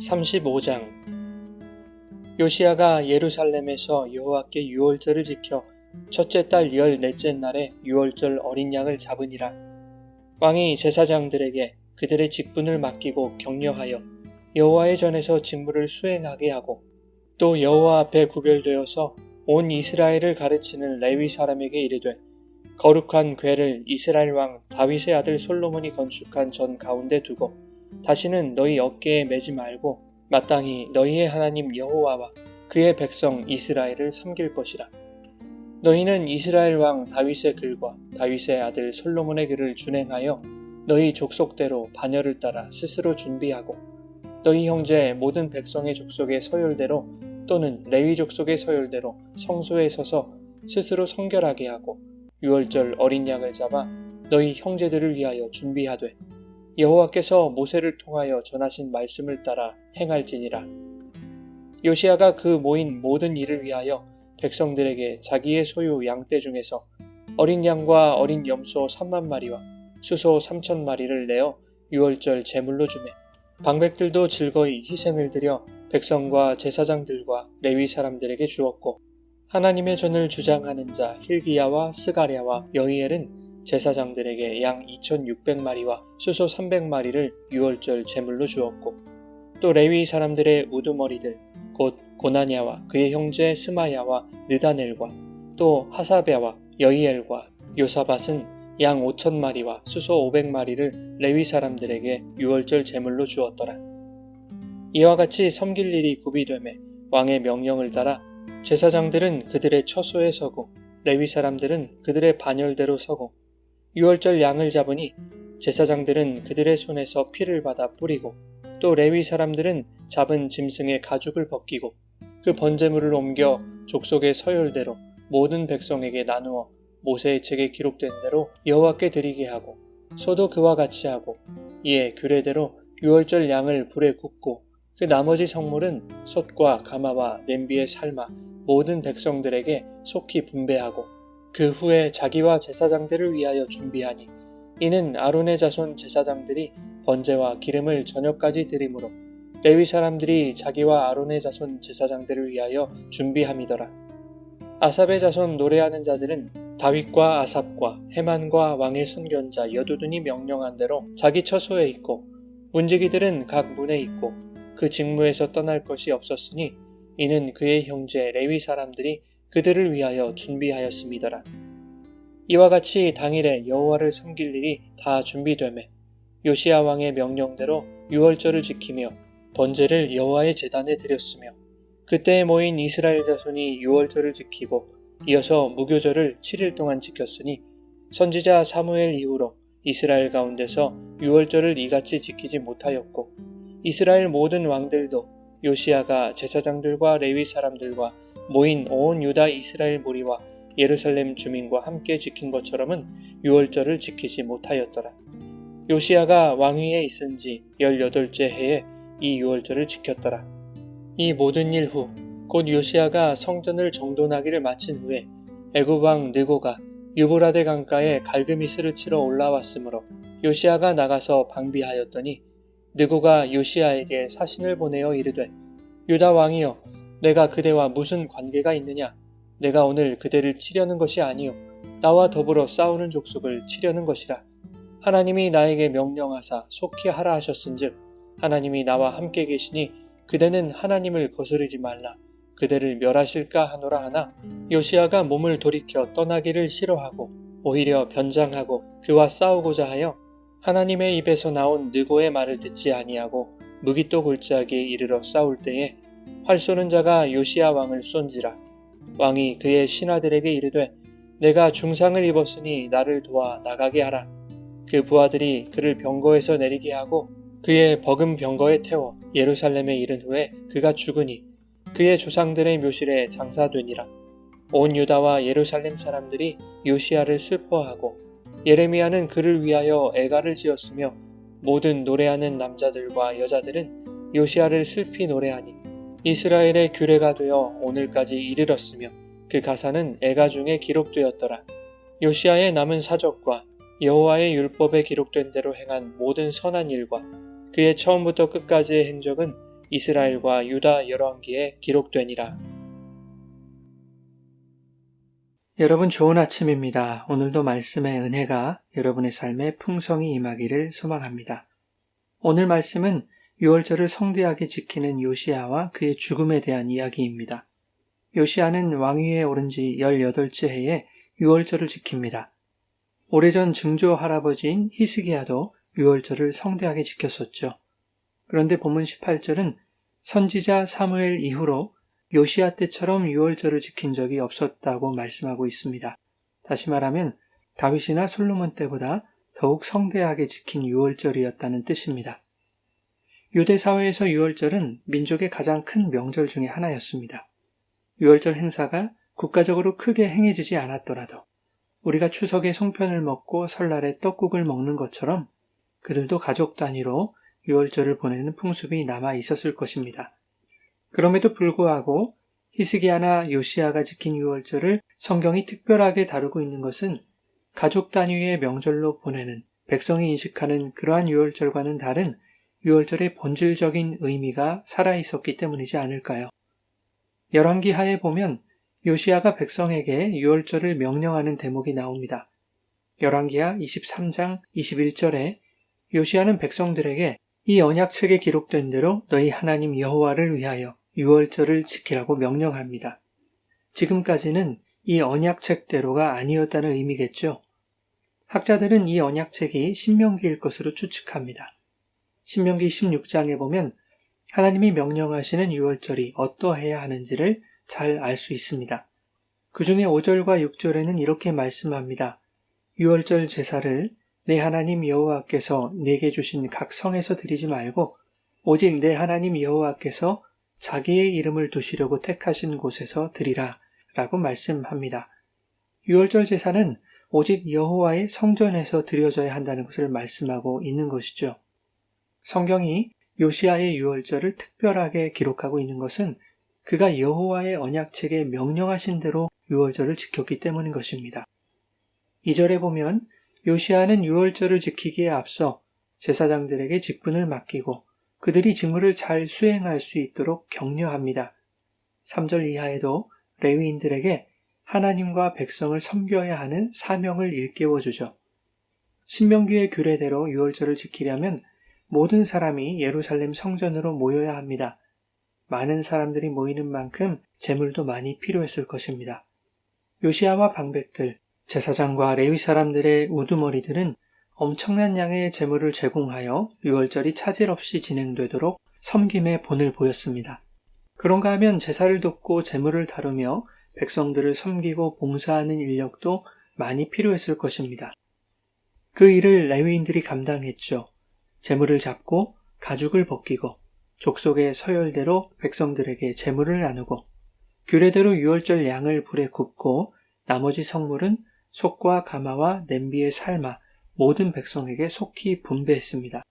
35장. 요시야가 예루살렘에서 여호와께 유월절을 지켜 첫째 달 14째 날에 유월절 어린 양을 잡으니라. 왕이 제사장들에게 그들의 직분을 맡기고 격려하여 여호와의 전에서 직무를 수행하게 하고, 또 여호와 앞에 구별되어서 온 이스라엘을 가르치는 레위 사람에게 이르되, 거룩한 궤를 이스라엘 왕 다윗의 아들 솔로몬이 건축한 전 가운데 두고 다시는 너희 어깨에 매지 말고 마땅히 너희의 하나님 여호와와 그의 백성 이스라엘을 섬길 것이라. 너희는 이스라엘 왕 다윗의 글과 다윗의 아들 솔로몬의 글을 준행하여 너희 족속대로 반열을 따라 스스로 준비하고, 너희 형제 모든 백성의 족속의 서열대로 또는 레위 족속의 서열대로 성소에 서서 스스로 성결하게 하고, 유월절 어린 양을 잡아 너희 형제들을 위하여 준비하되 여호와께서 모세를 통하여 전하신 말씀을 따라 행할지니라. 요시야가 그 모인 모든 일을 위하여 백성들에게 자기의 소유 양떼 중에서 어린 양과 어린 염소 3만 마리와 수소 3천 마리를 내어 유월절 제물로 주매, 방백들도 즐거이 희생을 드려 백성과 제사장들과 레위 사람들에게 주었고, 하나님의 전을 주장하는 자 힐기야와 스가랴와 여히엘은 제사장들에게 양 2,600마리와 수소 300마리를 유월절 제물로 주었고, 또 레위 사람들의 우두머리들 곧 고나냐와 그의 형제 스마야와 느다넬과 또 하사랴와 여히엘과 요사밧은 양 5,000마리와 수소 500마리를 레위 사람들에게 유월절 제물로 주었더라. 이와 같이 섬길 일이 구비되매 왕의 명령을 따라 제사장들은 그들의 처소에 서고 레위 사람들은 그들의 반열대로 서고, 유월절 양을 잡으니 제사장들은 그들의 손에서 피를 받아 뿌리고, 또 레위 사람들은 잡은 짐승의 가죽을 벗기고 그 번제물을 옮겨 족속의 서열대로 모든 백성에게 나누어 모세의 책에 기록된 대로 여호와께 드리게 하고, 소도 그와 같이 하고, 이에 규례대로 유월절 양을 불에 굽고 그 나머지 성물은 솥과 가마와 냄비에 삶아 모든 백성들에게 속히 분배하고, 그 후에 자기와 제사장들을 위하여 준비하니, 이는 아론의 자손 제사장들이 번제와 기름을 저녁까지 드림으로 레위 사람들이 자기와 아론의 자손 제사장들을 위하여 준비함이더라. 아삽의 자손 노래하는 자들은 다윗과 아삽과 헤만과 왕의 선견자 여두둔이 명령한 대로 자기 처소에 있고, 문지기들은 각 문에 있고 그 직무에서 떠날 것이 없었으니, 이는 그의 형제 레위 사람들이 그들을 위하여 준비하였음이더라. 이와 같이 당일에 여호와를 섬길 일이 다 준비되매 요시야 왕의 명령대로 유월절을 지키며 번제를 여호와의 제단에 드렸으며, 그때에 모인 이스라엘 자손이 유월절을 지키고 이어서 무교절을 7일 동안 지켰으니, 선지자 사무엘 이후로 이스라엘 가운데서 유월절을 이같이 지키지 못하였고, 이스라엘 모든 왕들도 요시야가 제사장들과 레위 사람들과 모인 온 유다 이스라엘 무리와 예루살렘 주민과 함께 지킨 것처럼은 유월절을 지키지 못하였더라. 요시야가 왕위에 있은 지 18째 해에 이 유월절을 지켰더라. 이 모든 일 후 곧 요시야가 성전을 정돈하기를 마친 후에 애굽 왕 느고가 유브라데 강가에 갈그미스를 치러 올라왔으므로 요시야가 나가서 방비하였더니, 느고가 요시야에게 사신을 보내어 이르되, 유다 왕이여, 내가 그대와 무슨 관계가 있느냐? 내가 오늘 그대를 치려는 것이 아니요 나와 더불어 싸우는 족속을 치려는 것이라. 하나님이 나에게 명령하사 속히 하라 하셨은즉 하나님이 나와 함께 계시니 그대는 하나님을 거스르지 말라. 그대를 멸하실까 하노라 하나, 요시야가 몸을 돌이켜 떠나기를 싫어하고 오히려 변장하고 그와 싸우고자 하여 하나님의 입에서 나온 느고의 말을 듣지 아니하고 무기또 골짜기에 이르러 싸울 때에 활 쏘는 자가 요시야 왕을 쏜지라. 왕이 그의 신하들에게 이르되, 내가 중상을 입었으니 나를 도와 나가게 하라. 그 부하들이 그를 병거에서 내리게 하고 그의 버금 병거에 태워 예루살렘에 이른 후에 그가 죽으니 그의 조상들의 묘실에 장사되니라. 온 유다와 예루살렘 사람들이 요시야를 슬퍼하고, 예레미야는 그를 위하여 애가를 지었으며 모든 노래하는 남자들과 여자들은 요시야를 슬피 노래하니, 이스라엘의 규례가 되어 오늘까지 이르렀으며 그 가사는 애가 중에 기록되었더라. 요시야의 남은 사적과 여호와의 율법에 기록된 대로 행한 모든 선한 일과 그의 처음부터 끝까지의 행적은 이스라엘과 유다 열왕기에 기록되니라. 여러분 좋은 아침입니다. 오늘도 말씀의 은혜가 여러분의 삶에 풍성히 임하기를 소망합니다. 오늘 말씀은 유월절을 성대하게 지키는 요시야와 그의 죽음에 대한 이야기입니다. 요시야는 왕위에 오른 지 18째 해에 유월절을 지킵니다. 오래전 증조 할아버지인 히스기야도 유월절을 성대하게 지켰었죠. 그런데 본문 18절은 선지자 사무엘 이후로 요시야 때처럼 유월절을 지킨 적이 없었다고 말씀하고 있습니다. 다시 말하면 다윗이나 솔로몬 때보다 더욱 성대하게 지킨 유월절이었다는 뜻입니다. 유대 사회에서 유월절은 민족의 가장 큰 명절 중에 하나였습니다. 유월절 행사가 국가적으로 크게 행해지지 않았더라도 우리가 추석에 송편을 먹고 설날에 떡국을 먹는 것처럼 그들도 가족 단위로 유월절을 보내는 풍습이 남아 있었을 것입니다. 그럼에도 불구하고 히스기야나 요시야가 지킨 유월절을 성경이 특별하게 다루고 있는 것은 가족 단위의 명절로 보내는 백성이 인식하는 그러한 유월절과는 다른 유월절의 본질적인 의미가 살아있었기 때문이지 않을까요? 열왕기 하에 보면 요시야가 백성에게 유월절을 명령하는 대목이 나옵니다. 열왕기하 23장 21절에 요시야는 백성들에게 이 언약책에 기록된 대로 너희 하나님 여호와를 위하여 유월절을 지키라고 명령합니다. 지금까지는 이 언약책대로가 아니었다는 의미겠죠. 학자들은 이 언약책이 신명기일 것으로 추측합니다. 신명기 16장에 보면 하나님이 명령하시는 유월절이 어떠해야 하는지를 잘 알 수 있습니다. 그 중에 5절과 6절에는 이렇게 말씀합니다. 유월절 제사를 내 하나님 여호와께서 내게 주신 각 성에서 드리지 말고 오직 내 하나님 여호와께서 자기의 이름을 두시려고 택하신 곳에서 드리라 라고 말씀합니다. 유월절 제사는 오직 여호와의 성전에서 드려져야 한다는 것을 말씀하고 있는 것이죠. 성경이 요시야의 유월절을 특별하게 기록하고 있는 것은 그가 여호와의 언약책에 명령하신 대로 유월절을 지켰기 때문인 것입니다. 2절에 보면 요시야는 유월절을 지키기에 앞서 제사장들에게 직분을 맡기고 그들이 직무를 잘 수행할 수 있도록 격려합니다. 3절 이하에도 레위인들에게 하나님과 백성을 섬겨야 하는 사명을 일깨워주죠. 신명기의 규례대로 유월절을 지키려면 모든 사람이 예루살렘 성전으로 모여야 합니다. 많은 사람들이 모이는 만큼 제물도 많이 필요했을 것입니다. 요시야와 방백들, 제사장과 레위 사람들의 우두머리들은 엄청난 양의 제물을 제공하여 유월절이 차질 없이 진행되도록 섬김의 본을 보였습니다. 그런가 하면 제사를 돕고 제물을 다루며 백성들을 섬기고 봉사하는 인력도 많이 필요했을 것입니다. 그 일을 레위인들이 감당했죠. 제물을 잡고 가죽을 벗기고 족속의 서열대로 백성들에게 제물을 나누고 규례대로 유월절 양을 불에 굽고 나머지 성물은 속과 가마와 냄비에 삶아 모든 백성에게 속히 분배했습니다.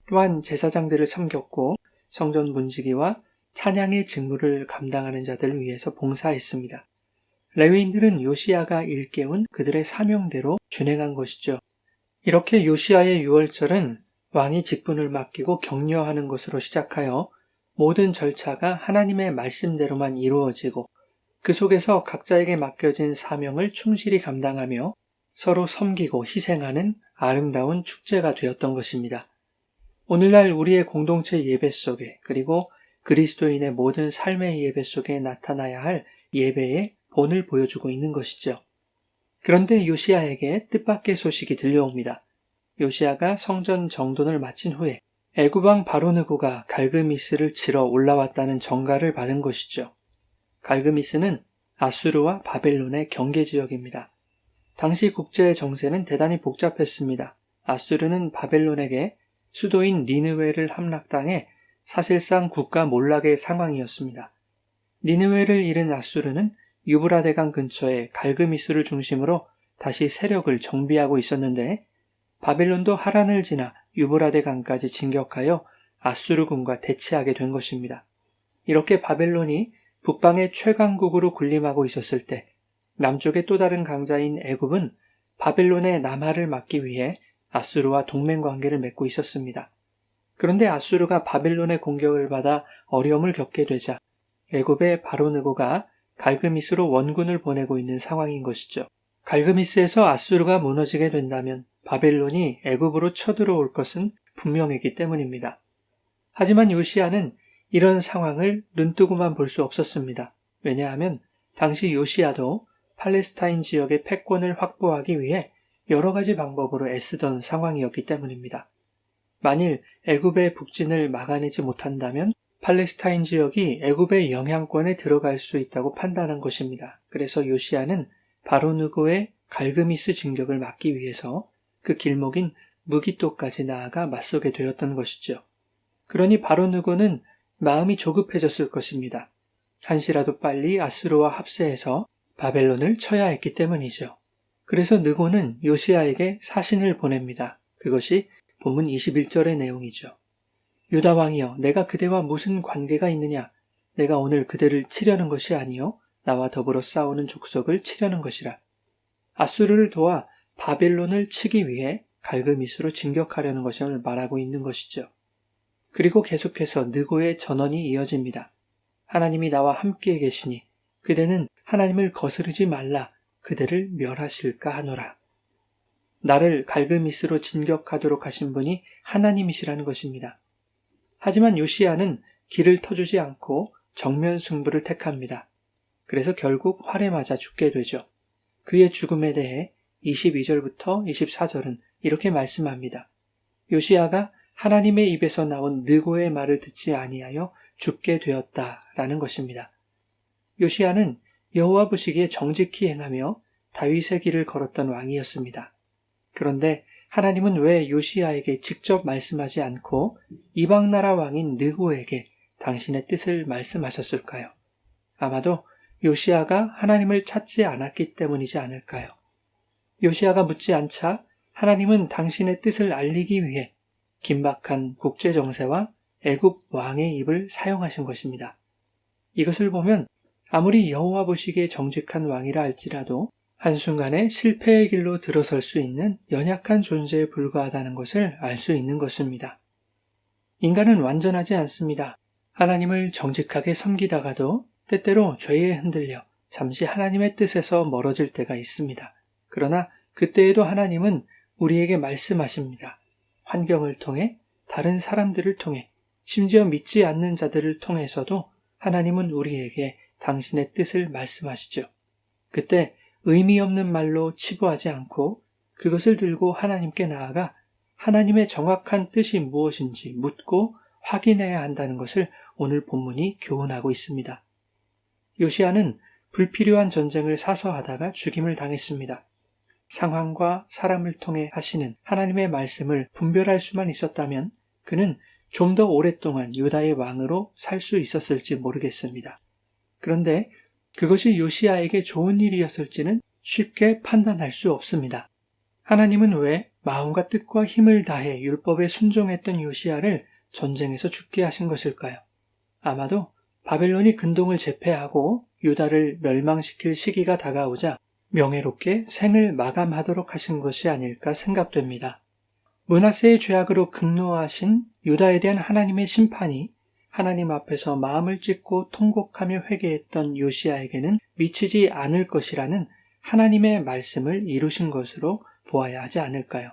또한 제사장들을 섬겼고 성전 문지기와 찬양의 직무를 감당하는 자들을 위해서 봉사했습니다. 레위인들은 요시야가 일깨운 그들의 사명대로 준행한 것이죠. 이렇게 요시야의 유월절은 왕이 직분을 맡기고 격려하는 것으로 시작하여 모든 절차가 하나님의 말씀대로만 이루어지고 그 속에서 각자에게 맡겨진 사명을 충실히 감당하며 서로 섬기고 희생하는 아름다운 축제가 되었던 것입니다. 오늘날 우리의 공동체 예배 속에 그리고 그리스도인의 모든 삶의 예배 속에 나타나야 할 예배의 본을 보여주고 있는 것이죠. 그런데 요시야에게 뜻밖의 소식이 들려옵니다. 요시야가 성전 정돈을 마친 후에 애굽 왕 바로느고가 갈그미스를 치러 올라왔다는 전가를 받은 것이죠. 갈그미스는 아수르와 바벨론의 경계 지역입니다. 당시 국제 정세는 대단히 복잡했습니다. 아수르는 바벨론에게 수도인 니느웨를 함락당해 사실상 국가 몰락의 상황이었습니다. 니느웨를 잃은 아수르는 유브라데강 근처의 갈그미스를 중심으로 다시 세력을 정비하고 있었는데 바벨론도 하란을 지나 유브라데강까지 진격하여 아수르군과 대치하게 된 것입니다. 이렇게 바벨론이 북방의 최강국으로 군림하고 있었을 때 남쪽의 또 다른 강자인 애굽은 바벨론의 남하를 막기 위해 아수르와 동맹관계를 맺고 있었습니다. 그런데 아수르가 바벨론의 공격을 받아 어려움을 겪게 되자 애굽의 바로느고가 갈그미스로 원군을 보내고 있는 상황인 것이죠. 갈그미스에서 아수르가 무너지게 된다면 바벨론이 애굽으로 쳐들어올 것은 분명했기 때문입니다. 하지만 요시야는 이런 상황을 눈뜨고만 볼 수 없었습니다. 왜냐하면 당시 요시야도 팔레스타인 지역의 패권을 확보하기 위해 여러 가지 방법으로 애쓰던 상황이었기 때문입니다. 만일 애굽의 북진을 막아내지 못한다면 팔레스타인 지역이 애굽의 영향권에 들어갈 수 있다고 판단한 것입니다. 그래서 요시야는 바로느고의 갈그미스 진격을 막기 위해서 그 길목인 무기토까지 나아가 맞서게 되었던 것이죠. 그러니 바로느고는 마음이 조급해졌을 것입니다. 한시라도 빨리 아수르와 합세해서 바벨론을 쳐야 했기 때문이죠. 그래서 느고는 요시야에게 사신을 보냅니다. 그것이 본문 21절의 내용이죠. 유다 왕이여, 내가 그대와 무슨 관계가 있느냐? 내가 오늘 그대를 치려는 것이 아니요 나와 더불어 싸우는 족속을 치려는 것이라. 아수르를 도와 바벨론을 치기 위해 갈그미스로 진격하려는 것을 말하고 있는 것이죠. 그리고 계속해서 느고의 전언이 이어집니다. 하나님이 나와 함께 계시니 그대는 하나님을 거스르지 말라. 그대를 멸하실까 하노라. 나를 갈그미스로 진격하도록 하신 분이 하나님이시라는 것입니다. 하지만 요시야는 길을 터주지 않고 정면 승부를 택합니다. 그래서 결국 활에 맞아 죽게 되죠. 그의 죽음에 대해 22절부터 24절은 이렇게 말씀합니다. 요시야가 하나님의 입에서 나온 느고의 말을 듣지 아니하여 죽게 되었다라는 것입니다. 요시야는 여호와 보시기에 정직히 행하며 다윗의 길을 걸었던 왕이었습니다. 그런데 하나님은 왜 요시야에게 직접 말씀하지 않고 이방나라 왕인 느고에게 당신의 뜻을 말씀하셨을까요? 아마도 요시야가 하나님을 찾지 않았기 때문이지 않을까요? 요시야가 묻지 않자 하나님은 당신의 뜻을 알리기 위해 긴박한 국제정세와 애굽 왕의 입을 사용하신 것입니다. 이것을 보면 아무리 여호와 보시기에 정직한 왕이라 할지라도 한순간에 실패의 길로 들어설 수 있는 연약한 존재에 불과하다는 것을 알 수 있는 것입니다. 인간은 완전하지 않습니다. 하나님을 정직하게 섬기다가도 때때로 죄에 흔들려 잠시 하나님의 뜻에서 멀어질 때가 있습니다. 그러나 그때에도 하나님은 우리에게 말씀하십니다. 환경을 통해, 다른 사람들을 통해, 심지어 믿지 않는 자들을 통해서도 하나님은 우리에게 당신의 뜻을 말씀하시죠. 그때 의미 없는 말로 치부하지 않고 그것을 들고 하나님께 나아가 하나님의 정확한 뜻이 무엇인지 묻고 확인해야 한다는 것을 오늘 본문이 교훈하고 있습니다. 요시야는 불필요한 전쟁을 사서하다가 죽임을 당했습니다. 상황과 사람을 통해 하시는 하나님의 말씀을 분별할 수만 있었다면 그는 좀 더 오랫동안 유다의 왕으로 살 수 있었을지 모르겠습니다. 그런데 그것이 요시야에게 좋은 일이었을지는 쉽게 판단할 수 없습니다. 하나님은 왜 마음과 뜻과 힘을 다해 율법에 순종했던 요시야를 전쟁에서 죽게 하신 것일까요? 아마도 바벨론이 근동을 제패하고 유다를 멸망시킬 시기가 다가오자 명예롭게 생을 마감하도록 하신 것이 아닐까 생각됩니다. 므낫세의 죄악으로 극노하신 유다에 대한 하나님의 심판이 하나님 앞에서 마음을 찢고 통곡하며 회개했던 요시야에게는 미치지 않을 것이라는 하나님의 말씀을 이루신 것으로 보아야 하지 않을까요?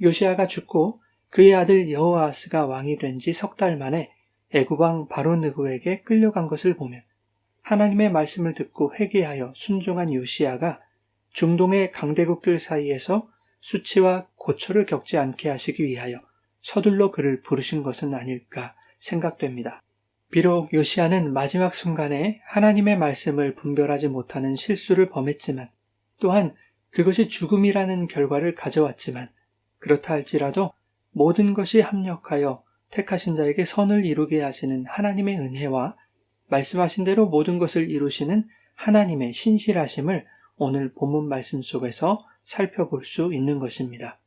요시야가 죽고 그의 아들 여호아스가 왕이 된 지 석 달 만에 애굽왕 바로느고에게 끌려간 것을 보면 하나님의 말씀을 듣고 회개하여 순종한 요시야가 중동의 강대국들 사이에서 수치와 고초를 겪지 않게 하시기 위하여 서둘러 그를 부르신 것은 아닐까 생각됩니다. 비록 요시야는 마지막 순간에 하나님의 말씀을 분별하지 못하는 실수를 범했지만 또한 그것이 죽음이라는 결과를 가져왔지만 그렇다 할지라도 모든 것이 합력하여 택하신 자에게 선을 이루게 하시는 하나님의 은혜와 말씀하신 대로 모든 것을 이루시는 하나님의 신실하심을 오늘 본문 말씀 속에서 살펴볼 수 있는 것입니다.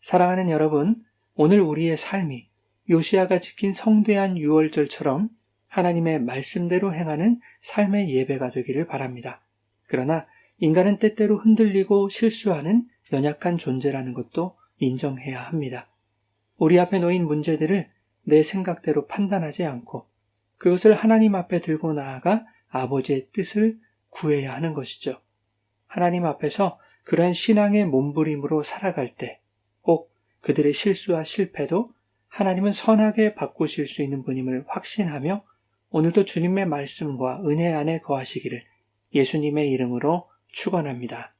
사랑하는 여러분, 오늘 우리의 삶이 요시야가 지킨 성대한 유월절처럼 하나님의 말씀대로 행하는 삶의 예배가 되기를 바랍니다. 그러나 인간은 때때로 흔들리고 실수하는 연약한 존재라는 것도 인정해야 합니다. 우리 앞에 놓인 문제들을 내 생각대로 판단하지 않고 그것을 하나님 앞에 들고 나아가 아버지의 뜻을 구해야 하는 것이죠. 하나님 앞에서 그러한 신앙의 몸부림으로 살아갈 때 꼭 그들의 실수와 실패도 하나님은 선하게 바꾸실 수 있는 분임을 확신하며 오늘도 주님의 말씀과 은혜 안에 거하시기를 예수님의 이름으로 축원합니다.